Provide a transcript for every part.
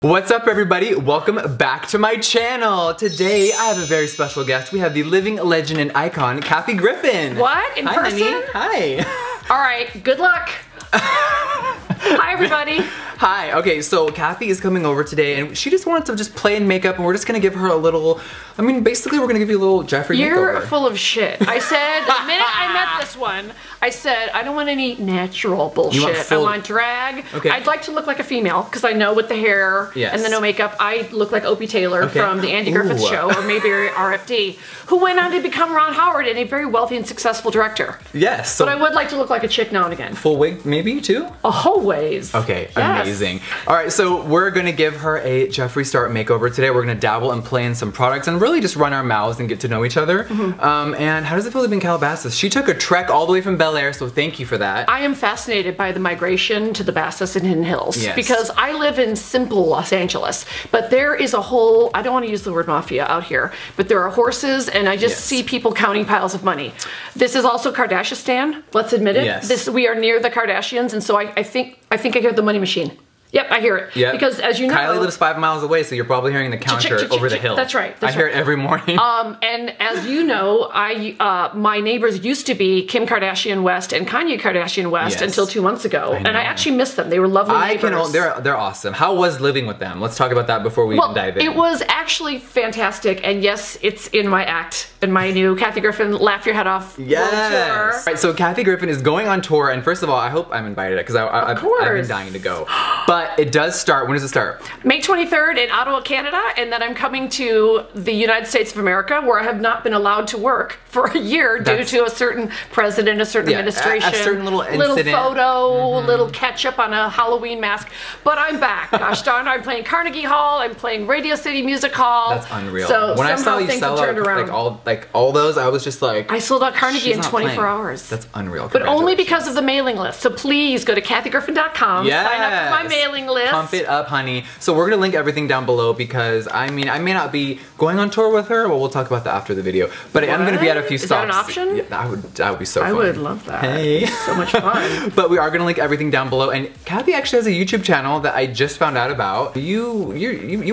What's up everybody? Welcome back to my channel. Today I have a very special guest. We have the living legend and icon, Kathy Griffin. What? In person? Honey. Hi. All right, good luck. Hi everybody. Hi. Okay, so Kathy is coming over today and she just wanted to just play in makeup and we're just gonna give her a little, basically we're gonna give you a little Jeffree makeover. You're full of shit. I said, the minute I met this one, I said, I don't want any natural bullshit. I want drag. Okay. I'd like to look like a female because I know with the hair and the no makeup, I look like Opie Taylor from the Andy Griffith Show, or maybe RFD, who went on to become Ron Howard and a very wealthy and successful director. Yes. So but I would like to look like a chick now and again. Full wig, maybe too? Always. Okay, yes. Amazing. All right, so we're gonna give her a Jeffree Star makeover today. We're gonna dabble and play in some products and really just run our mouths and get to know each other. And how does it feel to be in Calabasas? She took a trek all the way from Bel Air, so thank you for that. I am fascinated by the migration to the Basses and Hidden Hills because I live in simple Los Angeles, but there is a whole, I don't want to use the word mafia out here, but there are horses and I just see people counting piles of money. This is also Kardashian, let's admit it. We are near the Kardashians, and so I think I hear the money machine. Yep, I hear it. Yep. Because as you know, Kylie lives 5 miles away, so you're probably hearing the counter over the hill. That's right. I hear it every morning. And as you know, my neighbors used to be Kim Kardashian West and Kanye Kardashian West until 2 months ago, and I actually miss them. They were lovely neighbors. They're awesome. How was living with them? Let's talk about that before we even dive in. It was actually fantastic, and yes, it's in my act, in my new Kathy Griffin Laugh Your Head Off world tour. Right, so Kathy Griffin is going on tour, and first of all, I hope I'm invited because I've been dying to go. But it does start. When does it start? May 23rd in Ottawa, Canada, and then I'm coming to the United States of America, where I have not been allowed to work for a year due to a certain president, a certain administration, a certain little incident, little photo, little ketchup on a Halloween mask. But I'm back. Gosh darn, I'm playing Carnegie Hall. I'm playing Radio City Music Hall. That's unreal. So when I saw you sell out all those, I was just like, I sold out Carnegie in 24 hours. That's unreal. But only because of the mailing list. So please go to KathyGriffin.com. Sign up for my mailing list. Pump it up, honey. So we're gonna link everything down below because I may not be going on tour with her. Well, we'll talk about that after the video. But I'm gonna be at a few stops. Is that an option? Yeah, that would be so fun. I would love that. Hey, so much fun. But we are gonna link everything down below. And Kathy actually has a YouTube channel that I just found out about. You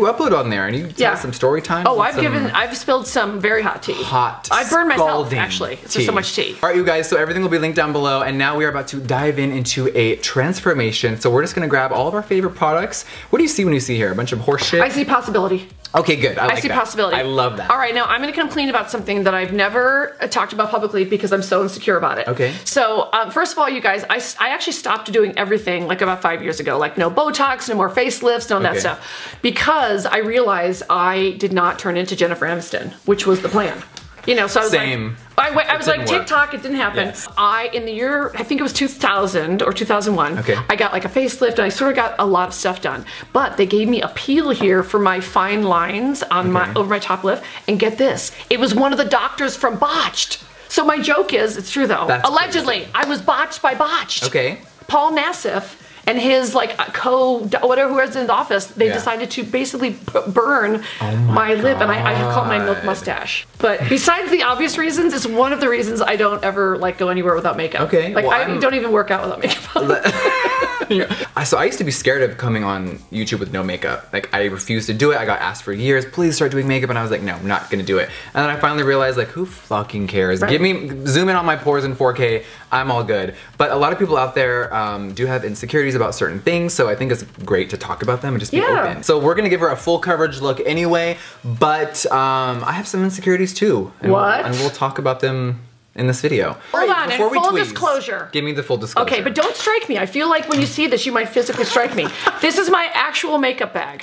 upload on there and you tell some story time. Oh, I've spilled some very hot tea. I burned myself actually. It's just so much tea. All right, you guys. So everything will be linked down below. And now we are about to dive into a transformation. So we're just gonna grab all of our favorite products. What do you see when you see here? A bunch of horse shit? I see possibility. Okay, good. I like see possibility. I love that. All right, now I'm going to complain about something that I've never talked about publicly because I'm so insecure about it. Okay. So, first of all, you guys, I actually stopped doing everything like about 5 years ago. Like no Botox, no more facelifts, none of that stuff. Because I realized I did not turn into Jennifer Aniston, which was the plan. You know, so I was like, I was like, TikTok, it didn't happen. Yes. In the year, I think it was 2000 or 2001, I got like a facelift and I sort of got a lot of stuff done. But they gave me a peel here for my fine lines on over my top lip. And get this, it was one of the doctors from Botched. So my joke is, it's true though, allegedly, I was botched by Botched. Okay. Paul Nassif and his like whatever who was in the office, they decided to basically burn my lip, and I call it my milk mustache. But besides the obvious reasons, it's one of the reasons I don't ever like go anywhere without makeup. Okay. Like I don't even work out without makeup on. So I used to be scared of coming on YouTube with no makeup. Like I refused to do it. I got asked for years, please start doing makeup, and I was like, no, I'm not gonna do it. And then I finally realized like, who fucking cares? Zoom in on my pores in 4K, I'm all good. But a lot of people out there do have insecurities about certain things, so I think it's great to talk about them and just be open. So we're gonna give her a full coverage look anyway, but I have some insecurities too. And we'll talk about them in this video. Hold on, and full disclosure. Give me the full disclosure. Okay, but don't strike me. I feel like when you see this, you might physically strike me. This is my actual makeup bag.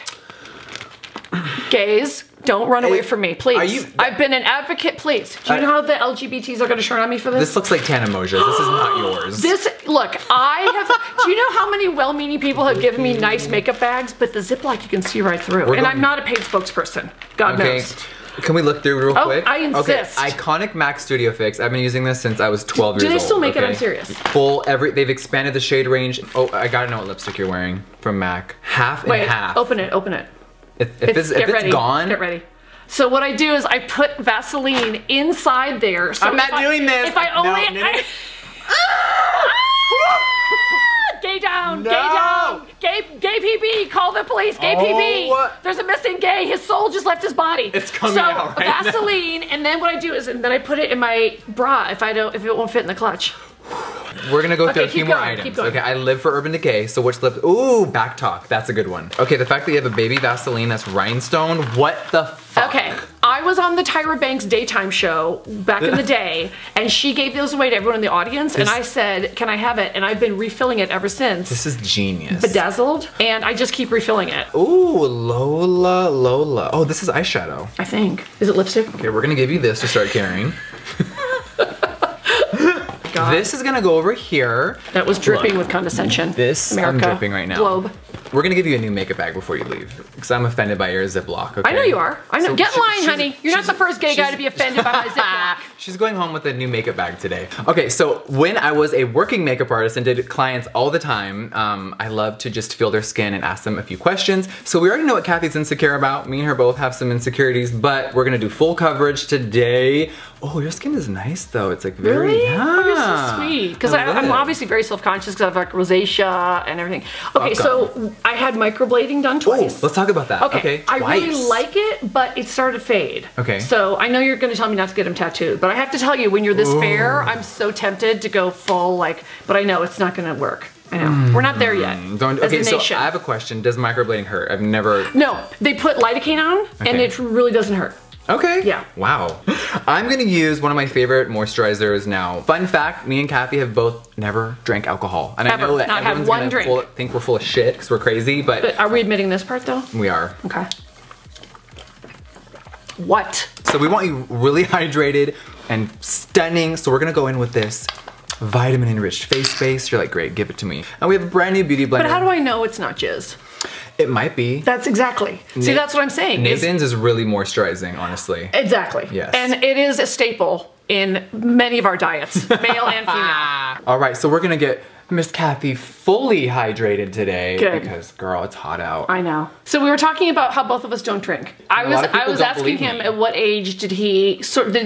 Gays, don't run away from me, please. I've been an advocate, please. Do you know how the LGBTs are gonna turn on me for this? This looks like Tana Mosier. This is not yours. Look, do you know how many well-meaning people have given me nice makeup bags, but the Ziploc you can see right through. And I'm not a paid spokesperson, God knows. Can we look through real quick? I insist. Okay, Iconic MAC Studio Fix. I've been using this since I was 12 years old. Do they still make it? I'm serious. They've expanded the shade range. Oh, I gotta know what lipstick you're wearing from MAC. Half and half. Open it, open it. If it's gone. Get ready. So what I do is I put Vaseline inside there. So I'm not doing this. If I only... Gay down, gay down. Gay PB, call the police, gay PB. There's a missing gay, his soul just left his body. It's coming out right now. Vaseline, and then what I do is, and then I put it in my bra if it won't fit in the clutch. We're gonna go through a few more items. Okay, I live for Urban Decay, so which lip? Ooh, back talk. That's a good one. Okay, the fact that you have a baby Vaseline that's rhinestone, what the fuck? Okay, I was on the Tyra Banks daytime show back in the day, and she gave those away to everyone in the audience, and I said, can I have it? And I've been refilling it ever since. This is genius. Bedazzled, and I just keep refilling it. Ooh, Lola. Oh, this is eyeshadow. I think. Is it lipstick? Okay, we're gonna give you this to start carrying. This is gonna go over here. That was dripping with condescension. This, I'm dripping right now. Globe. We're gonna give you a new makeup bag before you leave, because I'm offended by your Ziploc, okay? I know you are. I know. So get in line, honey. You're not the first gay guy to be offended by my Ziploc. She's going home with a new makeup bag today. Okay, so when I was a working makeup artist and did clients all the time, I love to just feel their skin and ask them a few questions. So we already know what Kathy's insecure about. Me and her both have some insecurities, but we're gonna do full coverage today. Oh, your skin is nice though. It's like very, really? yeah. Oh, you're so sweet. Because I'm obviously very self-conscious because I have like rosacea and everything. Okay, so I had microblading done twice. Ooh, let's talk about that. Okay, I really like it, but it started to fade. Okay. So I know you're gonna tell me not to get them tattooed, but I have to tell you, when you're this fair, I'm so tempted to go full like, but I know it's not gonna work. I know. We're not there yet. Okay, so I have a question. Does microblading hurt? I've never... No, they put lidocaine on, and it really doesn't hurt. Okay. Yeah. Wow. I'm gonna use one of my favorite moisturizers now. Fun fact, me and Kathy have both never drank alcohol. And I know that everyone's gonna think we're full of shit because we're crazy, but are we admitting this part though? We are. Okay. What? So we want you really hydrated and stunning, so we're gonna go in with this vitamin enriched face base. You're like, great, give it to me. And we have a brand new beauty blender. But how do I know it's not jizz? It might be. That's exactly. See, that's what I'm saying. Nathan's is really moisturizing, honestly. Exactly. Yes. And it is a staple in many of our diets, male and female. All right, so we're gonna get Miss Kathy fully hydrated today. Good. Because, girl, it's hot out. I know. So we were talking about how both of us don't drink. I was asking him at what age did he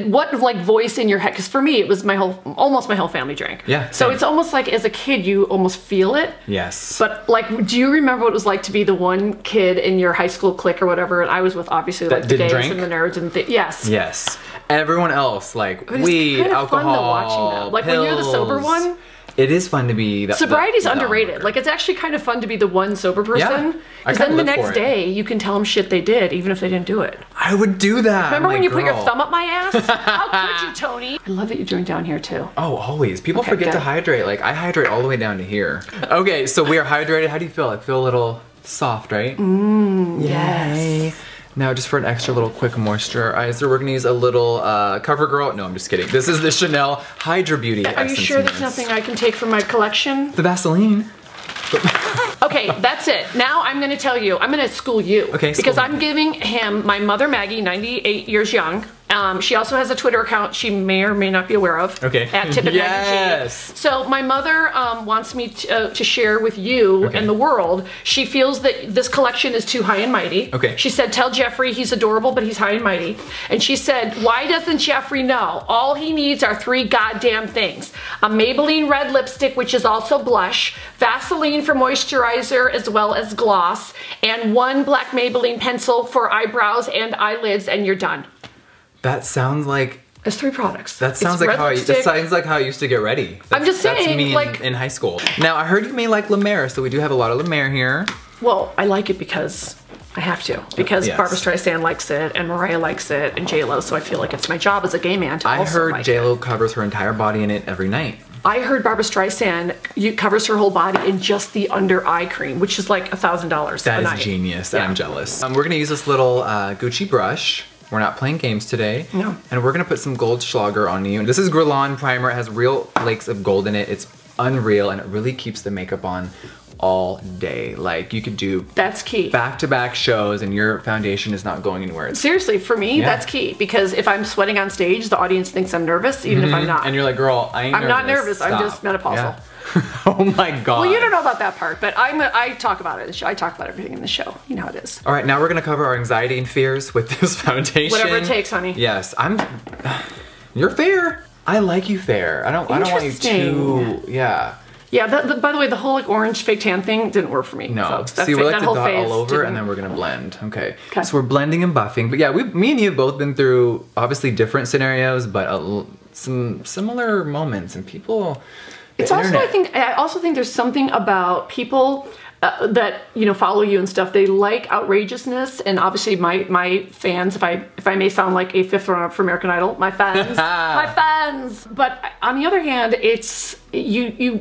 what like voice in your head? Because for me, it was almost my whole family drank. Yeah. So it's almost like as a kid, you almost feel it. Yes. But like, do you remember what it was like to be the one kid in your high school clique or whatever? And I was with obviously like the gays and the nerds and yes. Yes. Everyone else like weed, alcohol, fun to watching them. Like pills. When you're the sober one. It is fun to be that. Sobriety's underrated. Like, it's actually kind of fun to be the one sober person. Because then the next day, you can tell them shit they did, even if they didn't do it. I would do that. Remember when you put your thumb up my ass? How could you, Tony? I love that you're doing down here, too. Oh, always. People forget to hydrate. Like, I hydrate all the way down to here. Okay, so we are hydrated. How do you feel? I feel a little soft, right? Yes. Now, just for an extra little quick moisturizer, we're gonna use a little CoverGirl. No, I'm just kidding. This is the Chanel Hydra Beauty Essence. Are you sure there's nothing I can take from my collection? The Vaseline. Okay, that's it. Now I'm gonna tell you, I'm gonna school you. Okay, because I'm giving him my mother Maggie, 98 years young. She also has a Twitter account she may or may not be aware of. Okay. At Tippett Maggie. So my mother wants me to share with you and the world. She feels that this collection is too high and mighty. Okay. She said, tell Jeffree he's adorable, but he's high and mighty. And she said, why doesn't Jeffree know? All he needs are 3 goddamn things. A Maybelline red lipstick, which is also blush, Vaseline for moisturizer as well as gloss, and 1 black Maybelline pencil for eyebrows and eyelids, and you're done. That sounds like... There's 3 products. That sounds like how I used to get ready. I'm just saying, that's me like... in high school. Now, I heard you may like La Mer, so we do have a lot of La Mer here. Well, I like it because I have to. Because Barbra Streisand likes it, and Mariah likes it, and J-Lo, so I feel like it's my job as a gay man to also like it. I heard J-Lo covers her entire body in it every night. I heard Barbra Streisand covers her whole body in just the under eye cream, which is like $1,000 That is genius, and I'm jealous. We're gonna use this little Gucci brush. We're not playing games today. No. And we're gonna put some Goldschlager on you. This is Guerlain Primer. It has real flakes of gold in it. It's unreal, and it really keeps the makeup on all day. Like, you could do back-to-back shows and your foundation is not going anywhere. Seriously, for me, that's key. Because if I'm sweating on stage, the audience thinks I'm nervous, even if I'm not. And you're like, girl, I'm not nervous. Stop. I'm just menopausal. Yeah. Oh my God. Well, you don't know about that part, but I talk about it. I talk about everything in the show. You know how it is. All right, now we're gonna cover our anxiety and fears with this foundation. Whatever it takes, honey. Yes, you're fair. I like you fair. I don't want you too, Yeah, by the way, the whole like orange fake tan thing didn't work for me, No. folks. See, we're like to dot all over and then we're gonna blend. Okay. So we're blending and buffing. But yeah, me and you have both been through obviously different scenarios, but some similar moments and people. It's also, I also think there's something about people that, you know, follow you and stuff. They like outrageousness, and obviously my fans, if I may sound like a fifth runner-up for American Idol, my fans, my fans. But on the other hand, it's it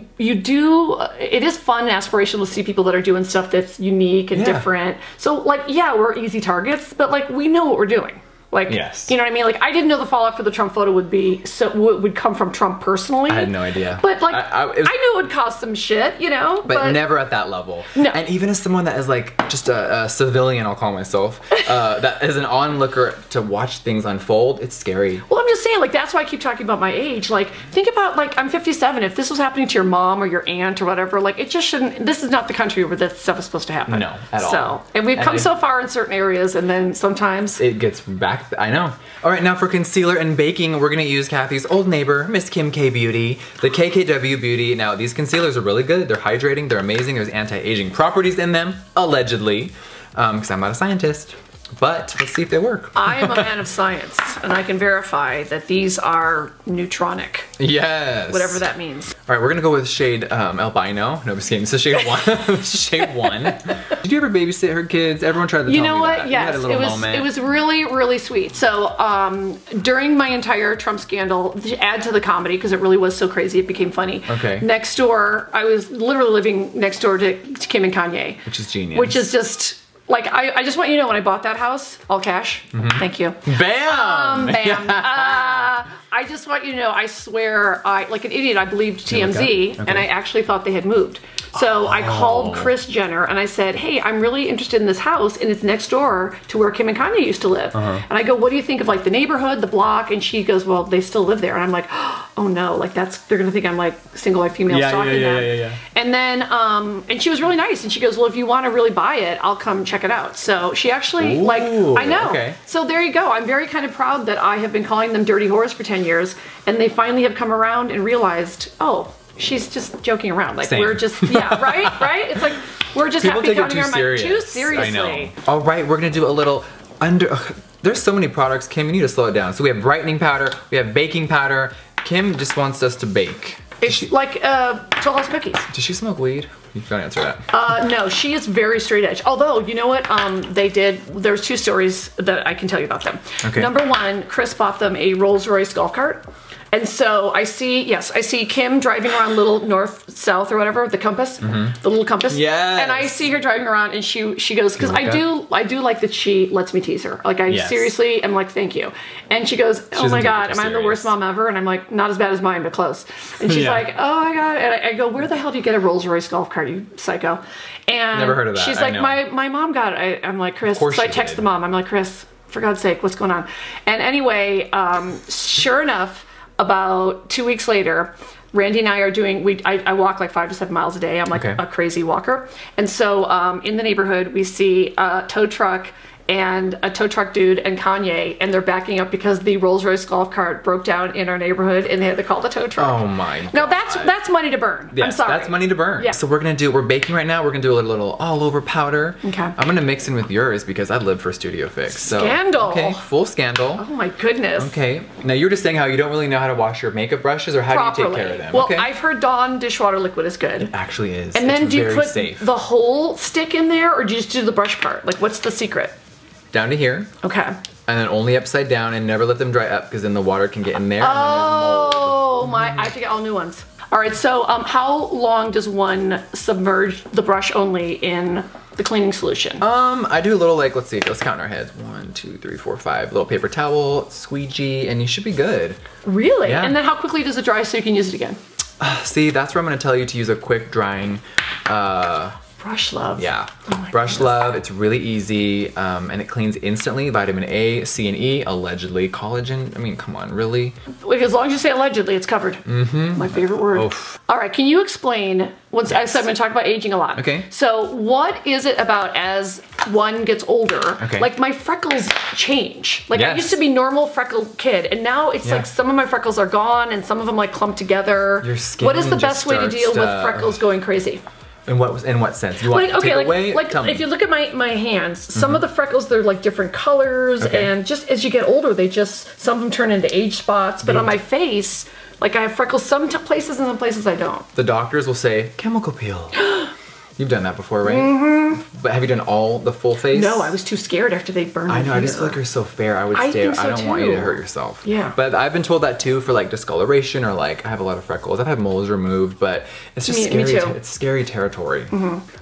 is fun and aspirational to see people that are doing stuff that's unique and different. So like, yeah, we're easy targets, but like we know what we're doing. Like, yes. You know what I mean? Like, I didn't know the fallout for the Trump photo would come from Trump personally. I had no idea. But like, I knew it would cost some shit, you know? But never at that level. No. And even as someone that is like just a civilian, I'll call myself, that is an onlooker to watch things unfold, it's scary. Well, I'm just saying, like, that's why I keep talking about my age. Like, think about, like, I'm 57. If this was happening to your mom or your aunt or whatever, like, it just shouldn't, this is not the country where that stuff is supposed to happen. No, at all. So, and we've come so far in certain areas, and then sometimes it gets back. I know. All right, now for concealer and baking, we're gonna use Kathy's old neighbor, Miss Kim K Beauty, the KKW Beauty. Now, these concealers are really good. They're hydrating, they're amazing. There's anti-aging properties in them, allegedly, because I'm not a scientist. But let's see if they work. I am a man of science, and I can verify that these are neutronic. Yes. Whatever that means. All right, we're gonna go with shade Albino. No, I'm just kidding. This is shade 1. Shade 1. Did you ever babysit her kids? Everyone tried to tell me that. You know what? Yes, it was really, really sweet. So during my entire Trump scandal, to add to the comedy, because it really was so crazy, it became funny. Okay. Next door, I was literally living next door to Kim and Kanye. Which is genius. Which is just... Like, I just want you to know, when I bought that house, all cash, thank you. Bam! Bam. I just want you to know, I swear, like an idiot, I believed TMZ, and I actually thought they had moved. So I called Kris Jenner, and I said, hey, I'm really interested in this house, and it's next door to where Kim and Kanye used to live. And I go, what do you think of, like, the neighborhood, the block? And she goes, well, they still live there. And I'm like, oh no, like, they're gonna think I'm, like, single-eyed female stalking them. Yeah. And then, and she was really nice, and she goes, well, if you want to really buy it, I'll come check it out. So she actually, like, I know. Okay. So there you go. I'm very kind of proud that I have been calling them dirty whores for 10 years, and they finally have come around and realized, oh, she's just joking around. Like, we're just, right? It's like, we're just happy counting our money. Too seriously. I know. All right, we're gonna do a little there's so many products, Kim, you need to slow it down. So we have brightening powder, we have baking powder. Kim just wants us to bake. It's like Toll House cookies. Does she smoke weed? You gotta answer that. No, she is very straight edge. Although, you know what? There's 2 stories that I can tell you about them. Okay. Number 1, Kris bought them a Rolls Royce golf cart. And so I see Kim driving around little north, south, or whatever, the compass, the little compass. Yes. And I see her driving around, and she goes, because I do like that she lets me tease her. Like, I seriously am like, thank you. And she goes, oh my God, am I the worst mom ever? And I'm like, not as bad as mine, but close. And she's like, oh my God. And I go, where the hell do you get a Rolls Royce golf cart, you psycho? And never heard of that. She's like, my mom got it. I'm like, Kris. So I text the mom. I'm like, Kris, for God's sake, what's going on? And anyway, sure enough, about 2 weeks later, Randy and I are doing, I walk like 5 to 7 miles a day. I'm like a crazy walker. And so in the neighborhood, we see a tow truck and a tow truck dude and Kanye, and they're backing up because the Rolls Royce golf cart broke down in our neighborhood, and they had to call the tow truck. Oh my God. No, that's money to burn. Yes, I'm sorry. That's money to burn. Yeah. So we're baking right now. We're gonna do a little all over powder. Okay. I'm gonna mix in with yours because I live for Studio Fix. So, scandal. Okay, full scandal. Oh my goodness. Okay. Now you were just saying how you don't really know how to wash your makeup brushes, or how do you take care of them? Well, I've heard Dawn dishwater liquid is good. It actually is. And then do you put the whole stick in there, or do you just do the brush part? Like, what's the secret? Down to here. Okay. And then only upside down, and never let them dry up, because then the water can get in there. Oh my, I have to get all new ones. All right, so how long does one submerge the brush only in the cleaning solution? I do a little, like, let's count in our heads. 1, 2, 3, 4, 5. Little paper towel, squeegee, and you should be good. Really? Yeah. And then how quickly does it dry so you can use it again? See, that's where I'm gonna tell you to use a quick drying, Brush Love. Yeah, Brush Love. It's really easy, and it cleans instantly. Vitamin A, C, and E, allegedly. Collagen. I mean, come on, really? As long as you say allegedly, it's covered. My favorite word. Oof. All right, can you explain? I said I'm going to talk about aging a lot. Okay. So, what is it about as one gets older, like my freckles change. Like I used to be normal freckled kid, and now it's like some of my freckles are gone, and some of them like clump together. Your skin. What is the best way to deal with freckles going crazy? In what sense? You want to take away? Like if you look at my hands, some of the freckles, they're like different colors, and just as you get older, some of them turn into age spots. But on my face, like I have freckles some places and some places I don't. The doctors will say chemical peel. You've done that before, right? But have you done the full face? No, I was too scared after they burned. I know. I just feel like you're so fair. I would stay. I don't want you to hurt yourself. Yeah. But I've been told that too for like discoloration or like I have a lot of freckles. I've had moles removed, but it's just scary. Me too. It's scary territory.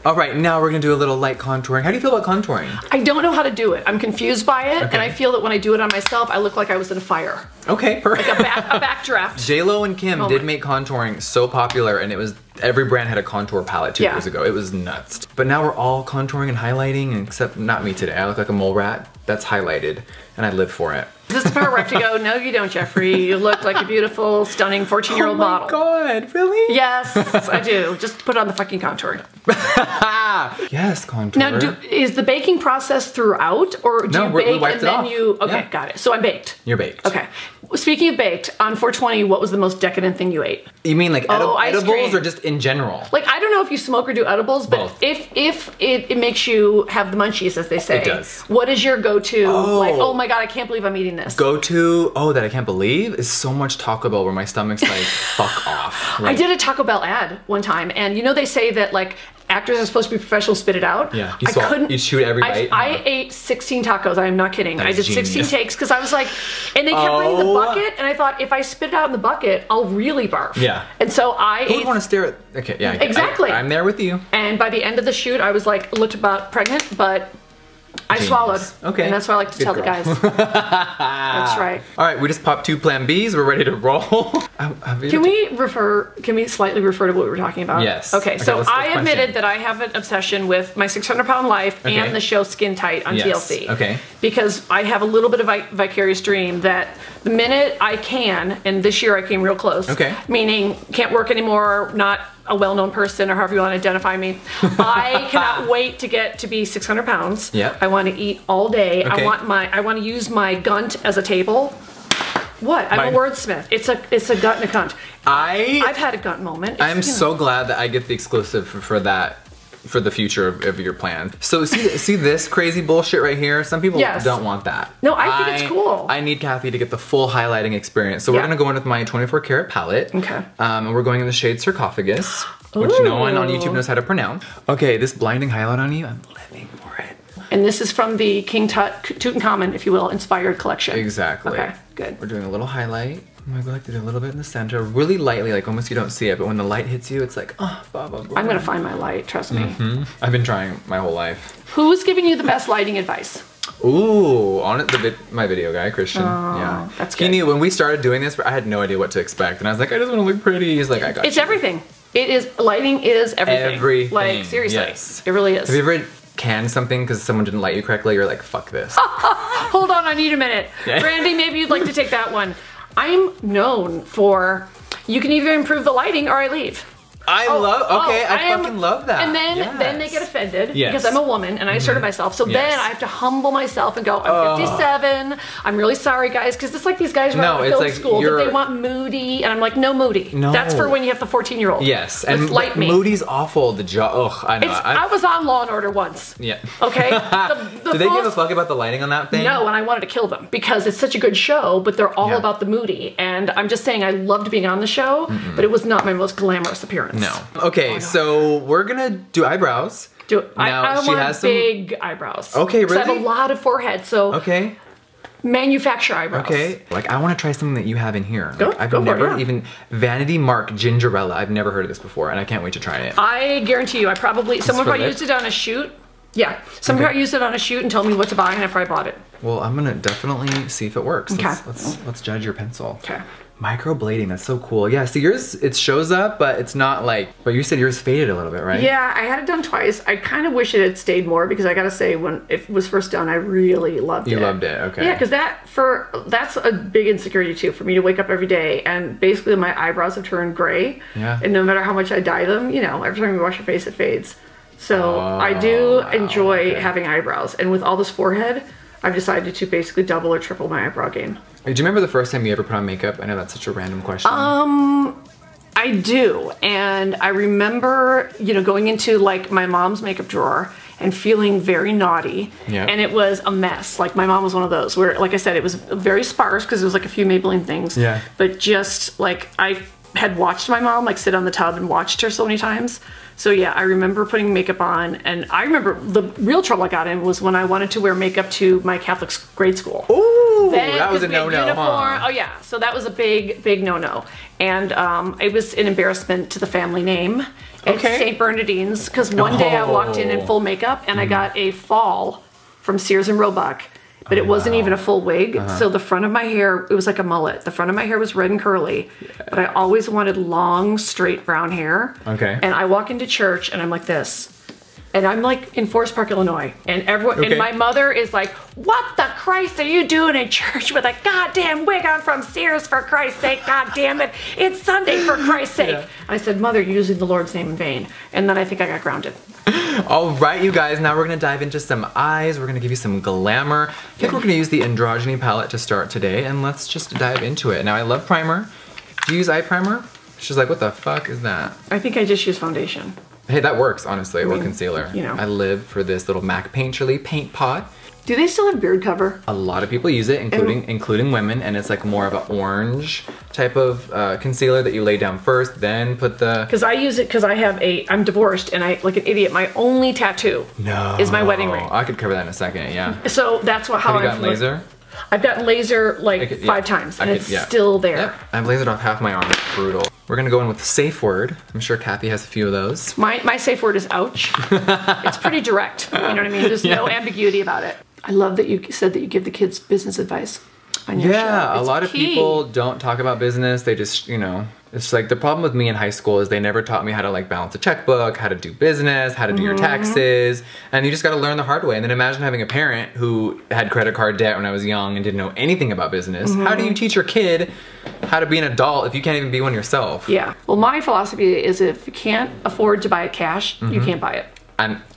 All right, now we're gonna do a little light contouring. How do you feel about contouring? I don't know how to do it. I'm confused by it, and I feel that when I do it on myself, I look like I was in a fire. Okay, perfect. Like a backdraft. J-Lo and Kim did make contouring so popular, and it was every brand had a contour palette 2 years ago. It was nuts. But now we're all contouring and highlighting, except not me today. I look like a mole rat that's highlighted, and I live for it. Is this the part where I have to go, no you don't, Jeffree. You look like a beautiful, stunning 14-year-old model. Oh my God, really? Yes, I do. Just put on the fucking contouring. Yes, contour. Now, is the baking process throughout, or do you bake and then you... Okay, got it. So I'm baked. You're baked. Okay. Speaking of baked, on 420, what was the most decadent thing you ate? You mean like edibles or just in general? Like, I don't know if you smoke or do edibles, but both. if it makes you have the munchies, as they say. It does. What is your go-to, like, oh my God, I can't believe I'm eating this? Go-to, that I can't believe, is so much Taco Bell where my stomach's like, fuck off. Like, I did a Taco Bell ad one time, and you know they say that, like, actors are supposed to be professional, spit it out. Yeah, you shoot every bite. I ate 16 tacos, I am not kidding. I did 16 takes because I was like, and they kept bringing the bucket, and I thought if I spit it out in the bucket, I'll really barf. Yeah. And so Who would want to stare at, okay, yeah. Exactly. I'm there with you. And by the end of the shoot, I was like, looked about pregnant, but I swallowed. Okay. And that's what I like to tell the guys. That's right. All right, we just popped 2 Plan Bs. We're ready to roll. Can we slightly refer to what we were talking about? Yes. Okay, so I admitted that I have an obsession with my 600-pound life and the show Skin Tight on TLC. Okay. Because I have a little bit of a vicarious dream that the minute I can, and this year I came real close, meaning can't work anymore, not a well-known person or however you want to identify me. I cannot wait to get to be 600 pounds. Yep. I want to eat all day. I want to use my gunt as a table. What? I'm a wordsmith. It's a gut and a cunt. I've had a gut moment. I'm so glad that I get the exclusive for that. For the future of your plan. So see this crazy bullshit right here? Some people don't want that. No, I think it's cool. I need Kathy to get the full highlighting experience. So we're gonna go in with my 24 karat palette. Okay. And we're going in the shade Sarcophagus, which no one on YouTube knows how to pronounce. Okay, this blinding highlight on you, I'm living for it. And this is from the King Tutankhamun, if you will, inspired collection. Exactly. Okay, good. We're doing a little highlight. I'm gonna go like to do a little bit in the center, really lightly, like almost you don't see it, but when the light hits you, it's like, oh, blah, blah, blah. I'm gonna find my light, trust me. I've been trying my whole life. Who's giving you the best lighting advice? Ooh, my video guy, Christian. That's good. He knew when we started doing this, I had no idea what to expect, and I was like, I just want to look pretty. He's like, I got you. It's everything. Lighting is everything. Everything. Like, seriously. Yes. It really is. Have you ever canned something because someone didn't light you correctly? You're like, fuck this. Hold on, I need a minute. Brandy, maybe you'd like to take that one. I'm known for, you can either improve the lighting or I leave. I fucking love that. And then they get offended because I'm a woman and I asserted myself. So then I have to humble myself and go, I'm 57. I'm really sorry, guys, because it's like these guys right out of film school that they want moody, and I'm like, no moody. No. That's for when you have the 14-year-old. Yes, and light me. Moody's awful. The job. Ugh, I know. I was on Law and Order once. Yeah. Okay. Did they give a fuck about the lighting on that thing? No, and I wanted to kill them because it's such a good show, but they're all about the moody. And I'm just saying, I loved being on the show, but it was not my most glamorous appearance. No. Okay. So we're gonna do eyebrows. I want big eyebrows. Okay, really? I have a lot of forehead, so manufacture eyebrows. Okay, like I want to try something that you have in here. Like, I've never even Vanity Mark Gingerella. I've never heard of this before, and I can't wait to try it. I guarantee you, I probably someone probably used it on a shoot. Yeah, someone probably used it on a shoot and told me what to buy, and I probably bought it. Well, I'm gonna definitely see if it works. Okay, let's judge your pencil. Okay. Microblading, that's so cool. Yeah, see yours, it shows up, but it's not like, but you said yours faded a little bit, right? Yeah, I had it done twice. I kind of wish it had stayed more because I gotta say, when it was first done, I really loved it. You loved it, okay. Yeah, because that's a big insecurity too, for me to wake up every day and basically my eyebrows have turned gray. Yeah. And no matter how much I dye them, you know, every time you wash your face, it fades. So I do enjoy having eyebrows. And with all this forehead, I've decided to basically double or triple my eyebrow game. Do you remember the first time you ever put on makeup? I know that's such a random question. I do. And I remember, you know, going into like my mom's makeup drawer and feeling very naughty. Yeah. And it was a mess. Like my mom was one of those where, like I said, it was very sparse because it was like a few Maybelline things. Yeah. But just like I had watched my mom like sit on the tub and watched her so many times. So yeah, I remember putting makeup on, and I remember the real trouble I got in was when I wanted to wear makeup to my Catholic grade school. Ooh, that was a no-no, huh? Oh yeah, so that was a big no-no. And it was an embarrassment to the family name at St. Bernardine's, because one day I walked in full makeup and I got a fall from Sears and Roebuck. But it wasn't even a full wig, so the front of my hair, it was like a mullet. The front of my hair was red and curly, but I always wanted long, straight brown hair. Okay. And I walk into church and I'm like this. And I'm like in Forest Park, Illinois, and everyone, and my mother is like, "What the Christ are you doing in church with a goddamn wig on from Sears, for Christ's sake? God damn it, it's Sunday, for Christ's sake." Yeah. I said, "Mother, you're using the Lord's name in vain." And then I think I got grounded. All right, you guys, now we're gonna dive into some eyes. We're gonna give you some glamour. I think we're gonna use the Androgyny palette to start today, and let's just dive into it. Now, I love primer. Do you use eye primer? She's like, "What the fuck is that?" I think I just use foundation. Hey, that works, honestly, or concealer. You know. I live for this little MAC Painterly paint pot. Do they still have beard cover? A lot of people use it, including women, and it's like more of an orange type of concealer that you lay down first, then put the... Because I use it because I'm divorced, and I, like an idiot, my only tattoo is my wedding ring. I could cover that in a second, yeah. So that's how Have you gotten laser? I've gotten laser like 5 times, and it's still there. Yep. I've lasered off half my arm. It's brutal. We're gonna go in with the safe word. I'm sure Kathy has a few of those. My safe word is ouch. It's pretty direct. You know what I mean? There's no ambiguity about it. I love that you said that you give the kids business advice on your show. Yeah, a lot of people don't talk about business. They just, you know, it's like the problem with me in high school is they never taught me how to like balance a checkbook, how to do business, how to do your taxes, and you just got to learn the hard way. And then imagine having a parent who had credit card debt when I was young and didn't know anything about business. How do you teach your kid how to be an adult if you can't even be one yourself? Yeah. Well, my philosophy is if you can't afford to buy it cash, you can't buy it.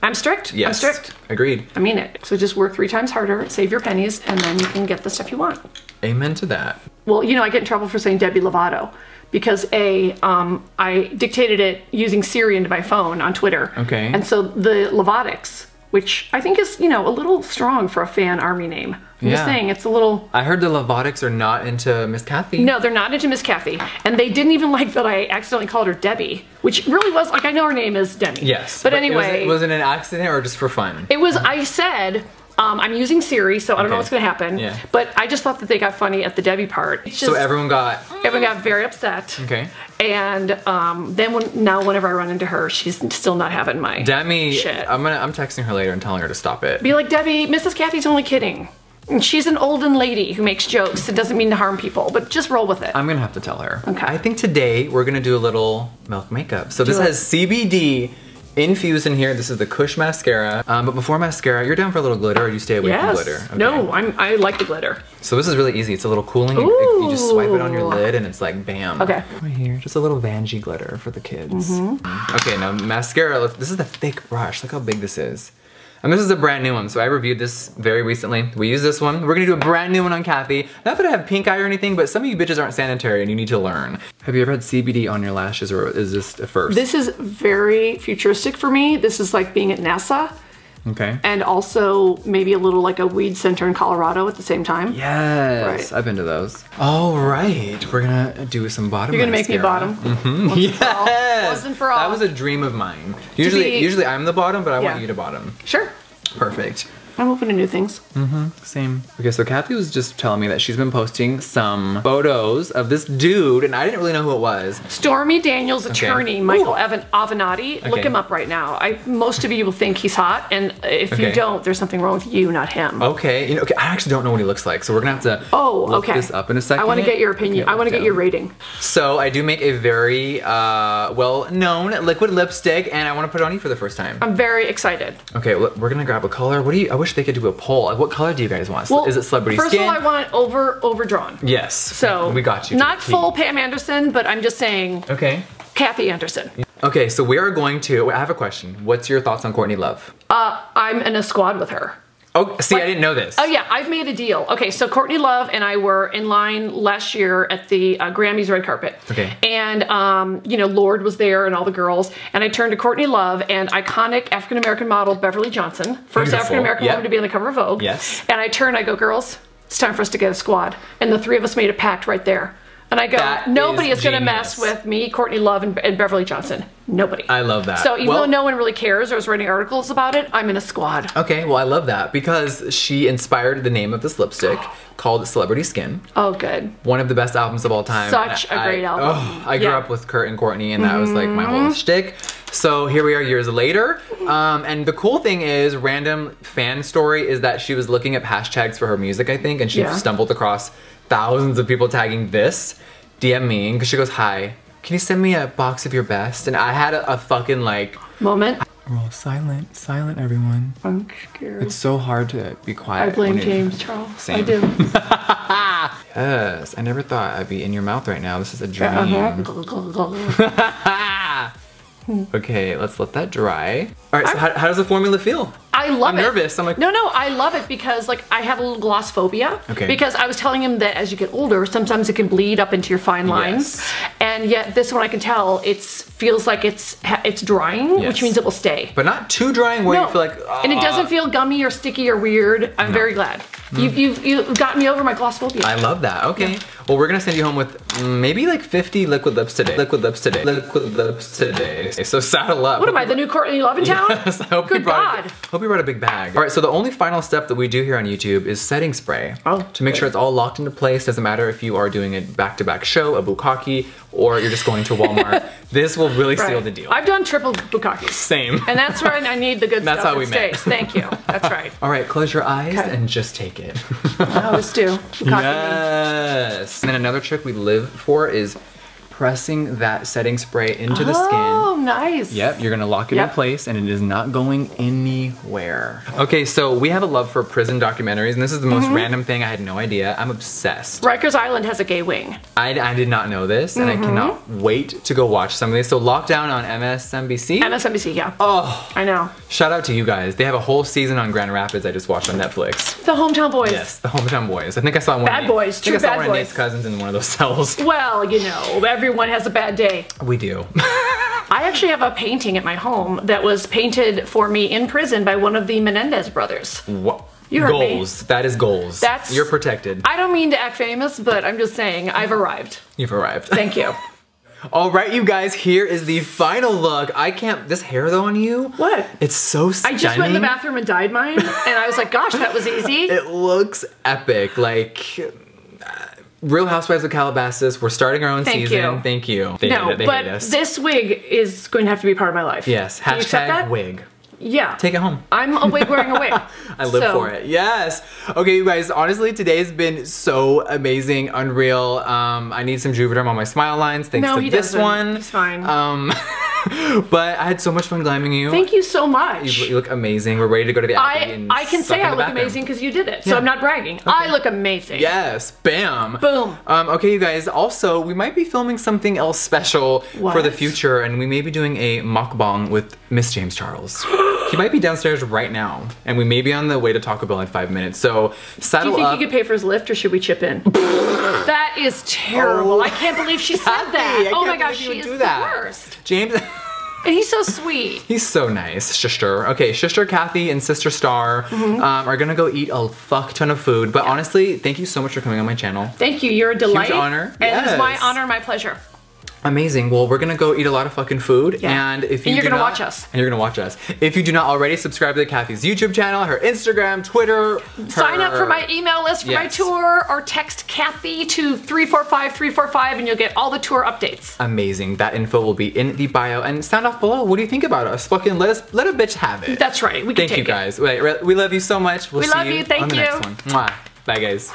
I'm strict. Yes. I'm strict. Agreed. I mean it. So just work 3 times harder, save your pennies, and then you can get the stuff you want. Amen to that. Well, you know, I get in trouble for saying Debbie Lovato because I dictated it using Siri into my phone on Twitter. Okay. And so the Lovatics, which I think is, you know, a little strong for a fan army name. I'm just saying, it's a little... I heard the Lovatics are not into Miss Kathy. No, they're not into Miss Kathy. And they didn't even like that I accidentally called her Debbie, which really was, like, I know her name is Demi. Yes. But anyway... Was it an accident or just for fun? It was, I said... I'm using Siri, so I don't know what's gonna happen. Yeah. But I just thought that they got funny at the Debbie part. Just, so everyone got very upset. Okay. And then whenever I run into her, she's still not having my Demi, shit. I'm texting her later and telling her to stop it. Be like, Debbie, Mrs. Kathy's only kidding. And she's an olden lady who makes jokes. It doesn't mean to harm people, but just roll with it. I'm gonna have to tell her. Okay. I think today we're gonna do a little milk makeup. So this has CBD infused in here. This is the Kush mascara. But before mascara, you're down for a little glitter, or you stay away from glitter? Okay. No, I like the glitter. So this is really easy. It's a little cooling. You just swipe it on your lid and it's like bam. Okay. Right here, just a little Vanjie glitter for the kids. Okay, now mascara. This is a thick brush. Look how big this is. And this is a brand new one, so I reviewed this very recently. We use this one. We're gonna do a brand new one on Kathy. Not that I have pink eye or anything, but some of you bitches aren't sanitary and you need to learn. Have you ever had CBD on your lashes, or is this a first? This is very futuristic for me. This is like being at NASA. Okay. And also maybe a little like a weed center in Colorado at the same time. Yes, I've been to those. All right, we're gonna do some bottom. You're gonna make me bottom. Yes. Once and for all. That was a dream of mine. Usually I'm the bottom, but I want you to bottom. Sure. Perfect. I'm open to new things. Same. Okay, so Kathy was just telling me that she's been posting some photos of this dude, and I didn't really know who it was. Stormy Daniels' attorney, Michael Avenatti. Look him up right now. Most of you will think he's hot, and if you don't, there's something wrong with you, not him. Okay. You know, I actually don't know what he looks like, so we're gonna have to look this up in a second. I want to get your opinion. I want to get your rating. So I do make a very well-known liquid lipstick, and I want to put it on you for the first time. I'm very excited. Okay, we're gonna grab a color. I wish they could do a poll. What color do you guys want? Well, is it celebrity skin? First of all, I want it overdrawn. Yes. So we got you. Not full Pam Anderson, but I'm just saying. Okay. Kathy Anderson. Okay, so we are going to, I have a question. What's your thoughts on Courtney Love? I'm in a squad with her. Oh, see, I didn't know this. Oh yeah, I've made a deal. Okay, so Courtney Love and I were in line last year at the Grammys red carpet. Okay. And, you know, Lorde was there and all the girls. And I turned to Courtney Love and iconic African-American model Beverly Johnson. First African-American woman to be on the cover of Vogue. Yes. And I turned, I go, girls, it's time for us to get a squad. And the three of us made a pact right there. And I go, nobody is going to mess with me, Courtney Love, and Beverly Johnson. Nobody. I love that. So even though no one really cares or is writing articles about it, I'm in a squad. Okay, well I love that because she inspired the name of this lipstick called Celebrity Skin. Oh, good. One of the best albums of all time. Such a great album. Oh, I grew up with Kurt and Courtney and that was like my whole shtick. So here we are years later. And the cool thing is, random fan story is that she was looking up hashtags for her music, I think, and she stumbled across thousands of people tagging this. DM me, because she goes, hi, can you send me a box of your best? And I had a fucking like... moment. Roll silent everyone. I'm scared. It's so hard to be quiet. I blame James Charles. Same. I do. Yes, I never thought I'd be in your mouth right now. This is a dream. Okay, let's let that dry. All right, so how does the formula feel? I love it. I'm nervous. I'm like... No, I love it because like I have a little gloss phobia. Okay. Because I was telling him that as you get older, sometimes it can bleed up into your fine lines. Yes. And yet this one I can tell, it feels like it's drying, which means it will stay. But not too drying where you feel like... And it doesn't feel gummy or sticky or weird. I'm very glad. You've gotten me over my gloss phobia. I love that. Okay. Yeah. Well, we're gonna send you home with maybe like 50 liquid lips today. Liquid lips today. So saddle up. What am I, the new Courtney Love in town? Yes, I hope you brought a big bag. All right, so the only final step that we do here on YouTube is setting spray. To make sure it's all locked into place. Doesn't matter if you are doing a back-to-back show, a bukkake, or you're just going to Walmart. This will really seal the deal. I've done triple bukkakes. Same. And that's where I need the good stuff. That's how we met. Thank you. That's right. All right, close your eyes and just take it. Let's do bukkake. Yes. And then another trick we live for is pressing that setting spray into the skin. Oh, nice. Yep, you're gonna lock it in place and it is not going anywhere. Okay, so we have a love for prison documentaries and this is the most random thing. I had no idea. I'm obsessed. Rikers Island has a gay wing. I did not know this and I cannot wait to go watch some of these. So Lockdown on MSNBC? MSNBC, yeah. Oh. I know. Shout out to you guys. They have a whole season on Grand Rapids I just watched on Netflix. The Hometown Boys. Yes, the Hometown Boys. I think I saw one. Bad Boys, true bad boys. I saw one of Nate's cousins in one of those cells. Well, you know, everyone has a bad day. We do. I actually have a painting at my home that was painted for me in prison by one of the Menendez brothers. What? You heard goals. Me. That is goals. You're protected. I don't mean to act famous, but I'm just saying I've arrived. You've arrived. Thank you. All right, you guys, here is the final look. This hair though on you. What? It's so stunning. I just went in the bathroom and dyed mine, and I was like, gosh, that was easy. It looks epic. Like, Real Housewives of Calabasas, we're starting our own season. Thank you. They hate us. This wig is going to have to be part of my life. Yes, hashtag wig. Yeah. Take it home. I'm a wig wearing a wig. I live for it. Yes. Okay, you guys, honestly, today's been so amazing, unreal. I need some Juvederm on my smile lines thanks to this one. He's fine. But I had so much fun glamming you. Thank you so much. You look amazing. We're ready to go to the Abbey. I can say I look amazing because you did it, so I'm not bragging. Okay. I look amazing. Yes. Bam. Boom. Okay, you guys, also, we might be filming something else special for the future, and we may be doing a mukbang with Miss James Charles. He might be downstairs right now, and we may be on the way to Taco Bell in 5 minutes, so saddle up. Do you think you could pay for his Lyft, or should we chip in? That is terrible. I can't believe she said that. Oh my gosh, she is the worst. James... And he's so sweet. He's so nice, sister. Okay, sister Kathy and sister Star are gonna go eat a fuck ton of food, but honestly, thank you so much for coming on my channel. Thank you, you're a delight. Huge honor. And it's my honor and my pleasure. Amazing. Well, we're gonna go eat a lot of fucking food, and if you're gonna watch us. And you're gonna watch us. If you do not already, subscribe to Kathy's YouTube channel, her Instagram, Twitter. Sign up for my email list for my tour, or text Kathy to 345-345, and you'll get all the tour updates. Amazing. That info will be in the bio, and sound off below. What do you think about us? Fucking let a bitch have it. That's right. We can take it. Thank you guys. We love you so much. We'll see you Thank on the next one. Mwah. Bye, guys.